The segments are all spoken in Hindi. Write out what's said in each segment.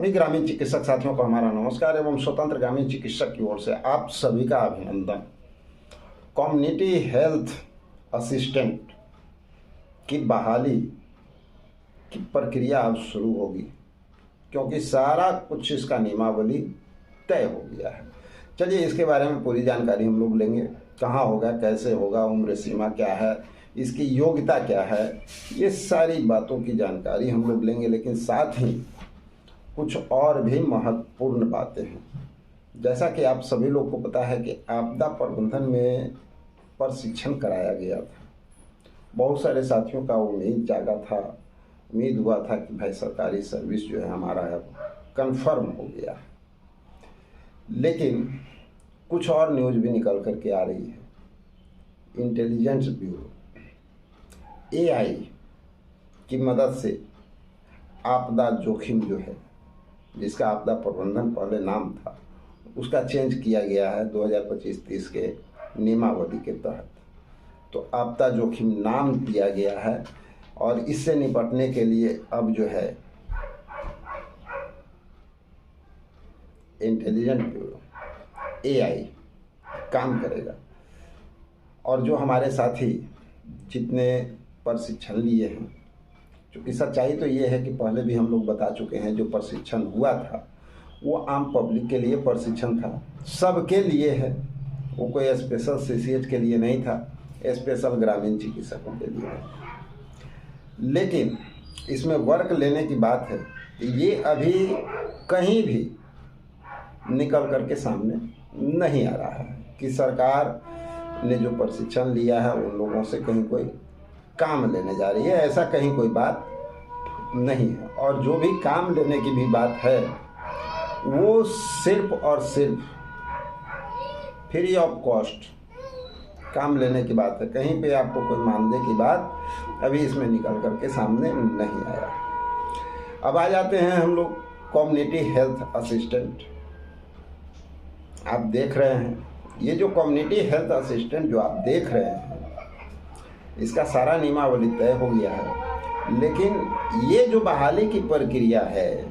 सभी ग्रामीण चिकित्सक साथियों को हमारा नमस्कार एवं स्वतंत्र ग्रामीण चिकित्सक की ओर से आप सभी का अभिनंदन। कम्युनिटी हेल्थ असिस्टेंट की बहाली की प्रक्रिया अब शुरू होगी, क्योंकि सारा कुछ इसका नियमावली तय हो गया है। चलिए इसके बारे में पूरी जानकारी हम लोग लेंगे। कहाँ होगा, कैसे होगा, उम्र सीमा क्या है, इसकी योग्यता क्या है, ये सारी बातों की जानकारी हम लोग लेंगे। लेकिन साथ ही कुछ और भी महत्वपूर्ण बातें हैं। जैसा कि आप सभी लोग को पता है कि आपदा प्रबंधन में प्रशिक्षण कराया गया था। बहुत सारे साथियों का उम्मीद जागा था, उम्मीद हुआ था कि भाई सरकारी सर्विस जो है हमारा अब कंफर्म हो गया। लेकिन कुछ और न्यूज़ भी निकल कर के आ रही है। इंटेलिजेंस ब्यूरो AI की मदद से आपदा जोखिम जो है, जिसका आपदा प्रबंधन पहले नाम था, उसका चेंज किया गया है 2025-30 के नियमावली के तहत। तो आपदा जोखिम नाम दिया गया है और इससे निपटने के लिए अब जो है इंटेलिजेंट ब्यूरो AI काम करेगा। और जो हमारे साथी जितने प्रशिक्षण लिए हैं, क्योंकि सच्चाई तो ये है कि पहले भी हम लोग बता चुके हैं, जो प्रशिक्षण हुआ था वो आम पब्लिक के लिए प्रशिक्षण था, सबके लिए है। वो कोई स्पेशल CCH के लिए नहीं था, स्पेशल ग्रामीण चिकित्सकों के लिए है। लेकिन इसमें वर्क लेने की बात है, ये अभी कहीं भी निकल कर के सामने नहीं आ रहा है कि सरकार ने जो प्रशिक्षण लिया है उन लोगों से कहीं कोई काम लेने जा रही है। ऐसा कहीं कोई बात नहीं है। और जो भी काम लेने की भी बात है वो सिर्फ और सिर्फ फ्री ऑफ कॉस्ट काम लेने की बात है। कहीं पे आपको कोई मानदेय की बात अभी इसमें निकल करके सामने नहीं आया। अब आ जाते हैं हम लोग कम्युनिटी हेल्थ असिस्टेंट। आप देख रहे हैं ये जो कम्युनिटी हेल्थ असिस्टेंट जो आप देख रहे हैं, इसका सारा नियमावली तय हो गया है। लेकिन ये जो बहाली की प्रक्रिया है,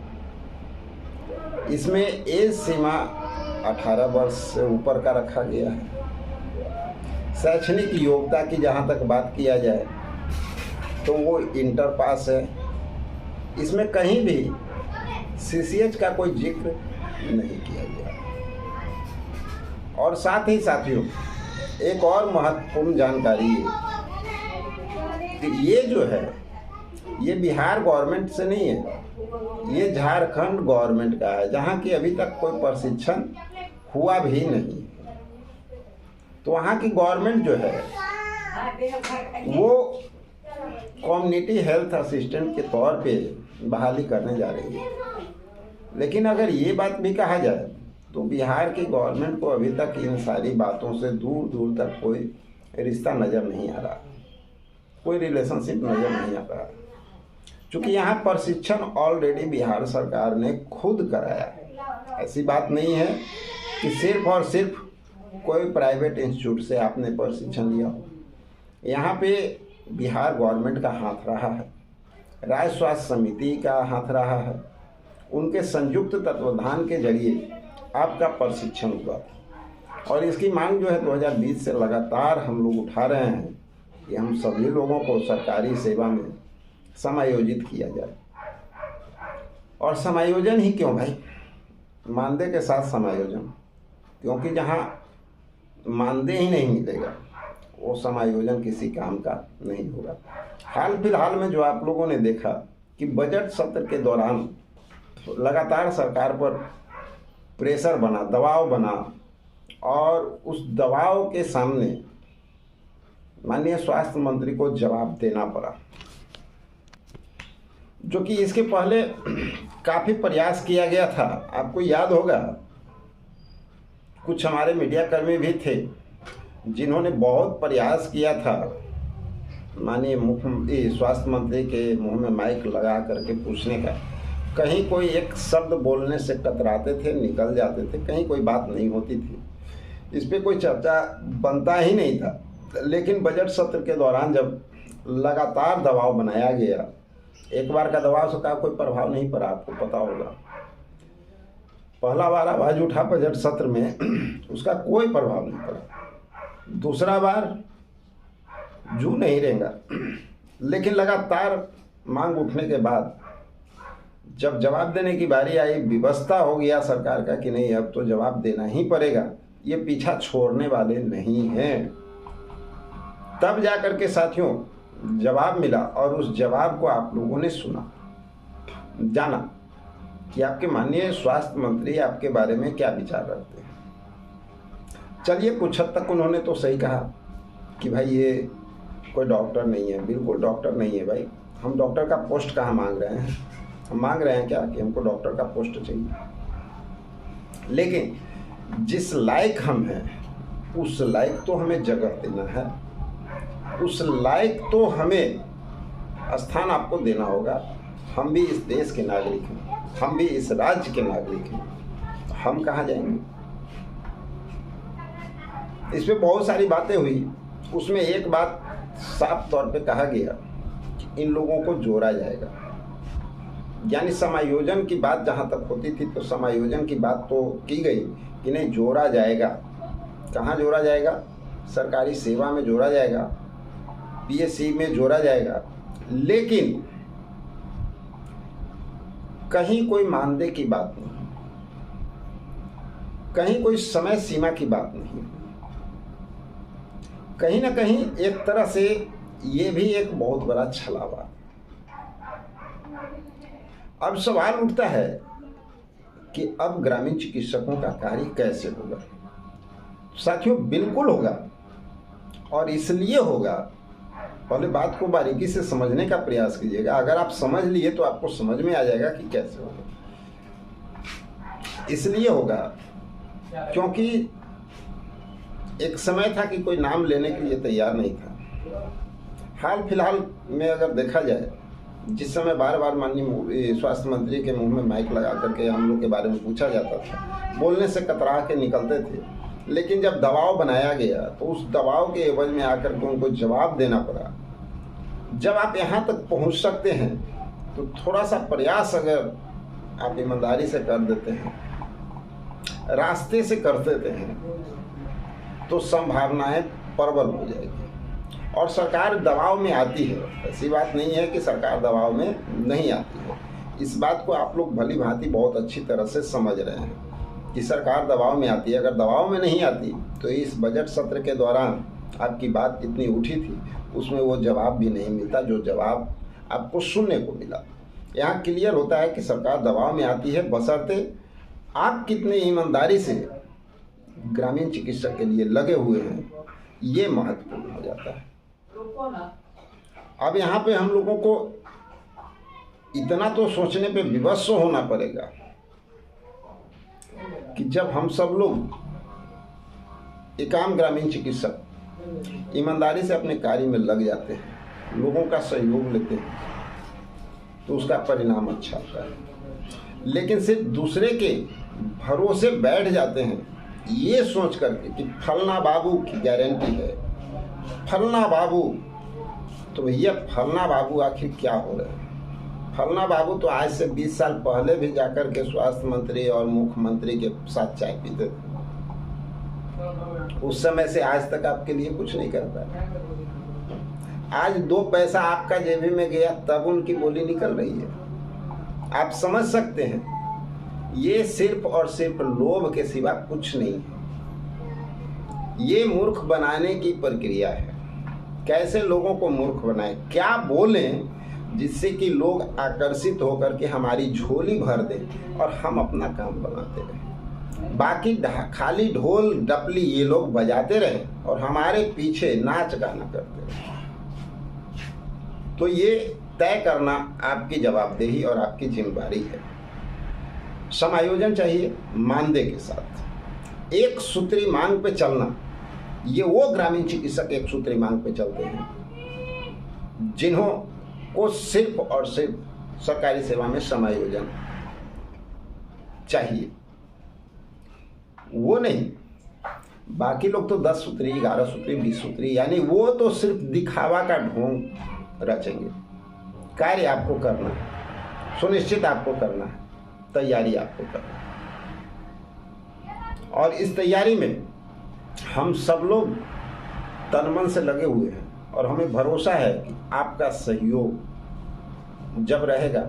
इसमें एज सीमा 18 वर्ष से ऊपर का रखा गया है। शैक्षणिक योग्यता की जहाँ तक बात किया जाए तो वो इंटर पास है। इसमें कहीं भी CCH का कोई जिक्र नहीं किया गया। और साथ ही साथियों एक और महत्वपूर्ण जानकारी है कि ये जो है ये बिहार गवर्नमेंट से नहीं है, ये झारखंड गवर्नमेंट का है, जहाँ की अभी तक कोई प्रशिक्षण हुआ भी नहीं। तो वहाँ की गवर्नमेंट जो है वो कम्युनिटी हेल्थ असिस्टेंट के तौर पे बहाली करने जा रही है। लेकिन अगर ये बात भी कहा जाए तो बिहार की गवर्नमेंट को अभी तक इन सारी बातों से दूर दूर तक कोई रिश्ता नज़र नहीं आ रहा, कोई रिलेशनशिप नज़र नहीं आ रहा। चूँकि यहाँ प्रशिक्षण ऑलरेडी बिहार सरकार ने खुद कराया है। ऐसी बात नहीं है कि सिर्फ और सिर्फ कोई प्राइवेट इंस्टीट्यूट से आपने प्रशिक्षण लिया हो। यहाँ पे बिहार गवर्नमेंट का हाथ रहा है, राज्य स्वास्थ्य समिति का हाथ रहा है। उनके संयुक्त तत्वाधान के जरिए आपका प्रशिक्षण हुआ और इसकी मांग जो है 2020 से लगातार हम लोग उठा रहे हैं कि हम सभी लोगों को सरकारी सेवा में समायोजित किया जाए। और समायोजन ही क्यों भाई, मानदेय के साथ समायोजन, क्योंकि जहाँ मानदेय ही नहीं मिलेगा वो समायोजन किसी काम का नहीं होगा। हाल फिलहाल में जो आप लोगों ने देखा कि बजट सत्र के दौरान लगातार सरकार पर प्रेशर बना, दबाव बना, और उस दबाव के सामने माननीय स्वास्थ्य मंत्री को जवाब देना पड़ा। जो कि इसके पहले काफ़ी प्रयास किया गया था। आपको याद होगा कुछ हमारे मीडिया कर्मी भी थे जिन्होंने बहुत प्रयास किया था माननीय मुख्यमंत्री स्वास्थ्य मंत्री के मुंह में माइक लगा करके पूछने का। कहीं कोई एक शब्द बोलने से कतराते थे, निकल जाते थे, कहीं कोई बात नहीं होती थी, इस पर कोई चर्चा बनता ही नहीं था। लेकिन बजट सत्र के दौरान जब लगातार दबाव बनाया गया, एक बार का दबाव से का कोई प्रभाव नहीं पड़ा, आपको पता होगा। पहला बार आवाज़ उठा बजट सत्र में, उसका कोई प्रभाव नहीं पड़ा। दूसरा बार जू नहीं रेंगा, लेकिन लगातार मांग उठने के बाद जब जवाब देने की बारी आई, व्यवस्था हो गया सरकार का कि नहीं अब तो जवाब देना ही पड़ेगा, ये पीछा छोड़ने वाले नहीं हैं। तब जाकर के साथियों जवाब मिला और उस जवाब को आप लोगों ने सुना, जाना कि आपके माननीय स्वास्थ्य मंत्री आपके बारे में क्या विचार रखते हैं। चलिए कुछ हद तक उन्होंने तो सही कहा कि भाई ये कोई डॉक्टर नहीं है, बिल्कुल डॉक्टर नहीं है भाई, हम डॉक्टर का पोस्ट कहाँ मांग रहे हैं, हम मांग रहे हैं क्या कि हमको डॉक्टर का पोस्ट चाहिए, लेकिन जिस लायक हम हैं उस लायक तो हमें जगह देना है, उस लायक तो हमें स्थान आपको देना होगा। हम भी इस देश के नागरिक हैं, हम भी इस राज्य के नागरिक हैं, हम कहाँ जाएंगे। इस पे बहुत सारी बातें हुई, उसमें एक बात साफ तौर पे कहा गया कि इन लोगों को जोड़ा जाएगा, यानी समायोजन की बात जहाँ तक होती थी तो समायोजन की बात तो की गई कि नहीं जोड़ा जाएगा। कहाँ जोड़ा जाएगा? सरकारी सेवा में जोड़ा जाएगा, पीएससी में जोड़ा जाएगा, लेकिन कहीं कोई मानदेय की बात नहीं, कहीं कोई समय सीमा की बात नहीं, कहीं ना कहीं एक तरह से ये भी एक बहुत बड़ा छलावा। अब सवाल उठता है कि अब ग्रामीण चिकित्सकों का कार्य कैसे होगा। साथियों बिल्कुल होगा, और इसलिए होगा, पहले बात को बारीकी से समझने का प्रयास कीजिएगा। अगर आप समझ लिए तो आपको समझ में आ जाएगा कि कैसे होगा। इसलिए होगा क्योंकि एक समय था कि कोई नाम लेने के लिए तैयार नहीं था। हाल फिलहाल में अगर देखा जाए, जिस समय बार बार माननीय स्वास्थ्य मंत्री के मुंह में माइक लगा करके हम लोग के बारे में पूछा जाता था, बोलने से कतरा के निकलते थे, लेकिन जब दबाव बनाया गया तो उस दबाव के एवज में आकर के उनको जवाब देना पड़ा। जब आप यहाँ तक पहुँच सकते हैं तो थोड़ा सा प्रयास अगर आप ईमानदारी से कर देते हैं, रास्ते से कर देते हैं, तो संभावनाएं प्रबल हो जाएगी। और सरकार दबाव में आती है, ऐसी बात नहीं है कि सरकार दबाव में नहीं आती है। इस बात को आप लोग भली भांति बहुत अच्छी तरह से समझ रहे हैं कि सरकार दबाव में आती है। अगर दबाव में नहीं आती तो इस बजट सत्र के दौरान आपकी बात कितनी उठी थी उसमें वो जवाब भी नहीं मिलता जो जवाब आपको सुनने को मिला। यहाँ क्लियर होता है कि सरकार दबाव में आती है, बशर्ते आप कितने ईमानदारी से ग्रामीण चिकित्सा के लिए लगे हुए हैं, ये महत्वपूर्ण हो जाता है। अब यहाँ पे हम लोगों को इतना तो सोचने पे विवश होना पड़ेगा कि जब हम सब लोग एकाम ग्रामीण चिकित्सक ईमानदारी से अपने कार्य में लग जाते हैं, लोगों का सहयोग लेते हैं, तो उसका परिणाम अच्छा होता है। लेकिन सिर्फ दूसरे के भरोसे बैठ जाते हैं ये सोच करके कि फलना बाबू की गारंटी है, फलना बाबू, तो भैया फलना बाबू आखिर क्या हो रहे हैं? फलना बाबू तो आज से 20 साल पहले भी जाकर के स्वास्थ्य मंत्री और मुख्यमंत्री के साथ चाय पीते थे। उस समय से आज तक आपके लिए कुछ नहीं कर पाए। आज 2 पैसा आपका जेबी में गया तब उनकी बोली निकल रही है। आप समझ सकते हैं ये सिर्फ और सिर्फ लोभ के सिवा कुछ नहीं है। ये मूर्ख बनाने की प्रक्रिया है। कैसे लोगों को मूर्ख बनाएं, क्या बोलें जिससे कि लोग आकर्षित होकर के हमारी झोली भर दें और हम अपना काम बनाते रहें। बाकी खाली ढोल डपली ये लोग बजाते रहें और हमारे पीछे नाच गाना करते रहें। तो ये तय करना आपकी जवाबदेही और आपकी जिम्मेदारी है। समायोजन चाहिए मानदेय के साथ। एक सूत्री मांग पे चलना, ये वो ग्रामीण चिकित्सक एक सूत्री मांग पे चलते हैं जिन्हों को सिर्फ और सिर्फ सरकारी सेवा में समायोजन चाहिए, वो नहीं। बाकी लोग तो 10 सूत्री, 11 सूत्री, 20 सूत्री, यानी वो तो सिर्फ दिखावा का ढोंग रचेंगे। कार्य आपको करना है, सुनिश्चित आपको करना है, तैयारी आपको करना है। और इस तैयारी में हम सब लोग तन मन से लगे हुए हैं और हमें भरोसा है कि आपका सहयोग जब रहेगा,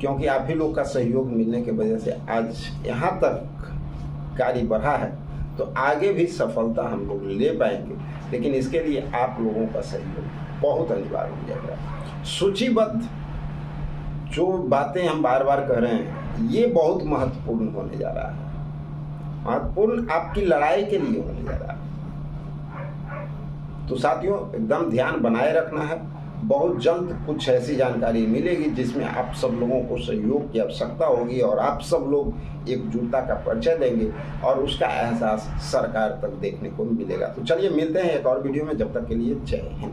क्योंकि आप ही लोग का सहयोग मिलने की वजह से आज यहाँ तक कार्य बढ़ा है, तो आगे भी सफलता हम लोग ले पाएंगे। लेकिन इसके लिए आप लोगों का सहयोग बहुत अनिवार्य हो जाएगा। सूचीबद्ध जो बातें हम बार बार कह रहे हैं, ये बहुत महत्वपूर्ण होने जा रहा है, महत्वपूर्ण आपकी लड़ाई के लिए होने जा रहा है। तो साथियों, एकदम ध्यान बनाए रखना है। बहुत जल्द कुछ ऐसी जानकारी मिलेगी जिसमें आप सब लोगों को सहयोग की आवश्यकता होगी और आप सब लोग एकजुटता का परिचय देंगे और उसका एहसास सरकार तक देखने को मिलेगा। तो चलिए मिलते हैं एक और वीडियो में, जब तक के लिए जय हिंद।